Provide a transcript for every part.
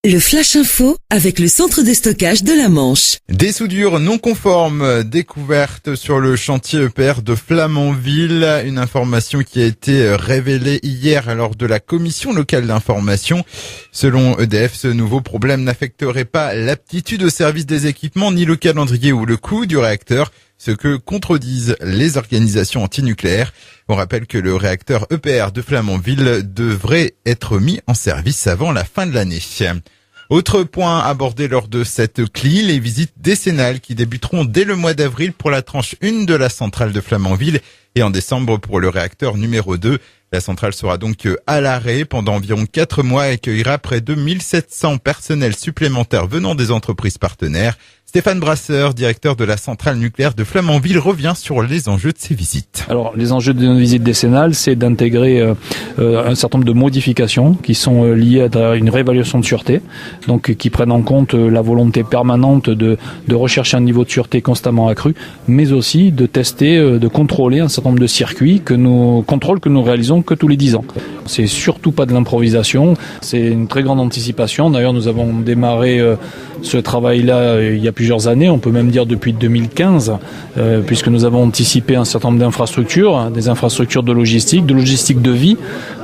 Le Flash Info avec le centre de stockage de la Manche. Des soudures non conformes découvertes sur le chantier EPR de Flamanville. Une information qui a été révélée hier lors de la commission locale d'information. Selon EDF, ce nouveau problème n'affecterait pas l'aptitude au service des équipements, ni le calendrier ou le coût du réacteur, ce que contredisent les organisations antinucléaires. On rappelle que le réacteur EPR de Flamanville devrait être mis en service avant la fin de l'année. Autre point abordé lors de cette CLI, les visites décennales qui débuteront dès le mois d'avril pour la tranche 1 de la centrale de Flamanville et en décembre pour le réacteur numéro 2. La centrale sera donc à l'arrêt pendant environ 4 mois et accueillera près de 1700 personnels supplémentaires venant des entreprises partenaires. Stéphane Brasseur, directeur de la centrale nucléaire de Flamanville, revient sur les enjeux de ces visites. Alors, les enjeux de nos visites décennales, c'est d'intégrer un certain nombre de modifications qui sont liées à une réévaluation de sûreté, donc qui prennent en compte la volonté permanente de rechercher un niveau de sûreté constamment accru, mais aussi de tester, de contrôler un certain nombre de circuits que nous réalisons que tous les 10 ans. C'est surtout pas de l'improvisation, c'est une très grande anticipation. D'ailleurs, nous avons démarré ce travail-là il y a plusieurs années, on peut même dire depuis 2015, puisque nous avons anticipé un certain nombre d'infrastructures, des infrastructures de logistique de vie,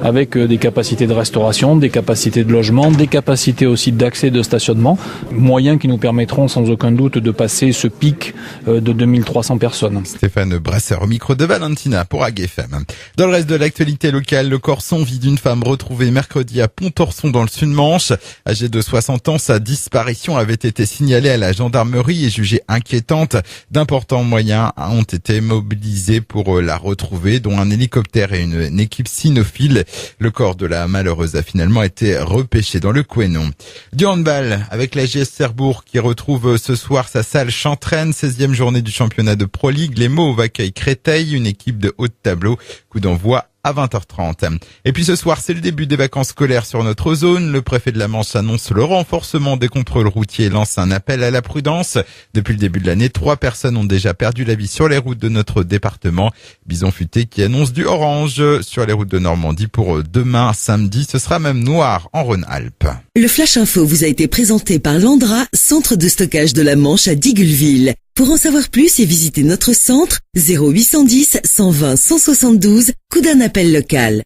avec des capacités de restauration, des capacités de logement, des capacités aussi d'accès et de stationnement, moyens qui nous permettront sans aucun doute de passer ce pic de 2300 personnes. Stéphane Brasseur au micro de Valentina pour AGFM. Dans le reste de l'actualité locale, le corps sans vie d'une femme retrouvée mercredi à Pontorson dans le Sud-Manche. Âgée de 60 ans, sa disparition avait été signalée à la gendarmerie et jugée inquiétante. D'importants moyens ont été mobilisés pour la retrouver, dont un hélicoptère et une équipe cynophile. Le corps de la malheureuse a finalement été repêché dans le Couesnon. Du handball avec la JS Cerbourg qui retrouve ce soir sa salle Chantraine, 16e journée du championnat de Pro League. Les Mauves accueillent Créteil, une équipe de haut de tableau. Coup d'envoi à 20h30. Et puis ce soir, c'est le début des vacances scolaires sur notre zone. Le préfet de la Manche annonce le renforcement des contrôles routiers et lance un appel à la prudence. Depuis le début de l'année, 3 personnes ont déjà perdu la vie sur les routes de notre département. Bison futé qui annonce du orange sur les routes de Normandie pour demain samedi. Ce sera même noir en Rhône-Alpes. Le Flash Info vous a été présenté par Landra, centre de stockage de la Manche à Digoulville. Pour en savoir plus et visiter notre centre, 0810 120 172, coup d'un appel local.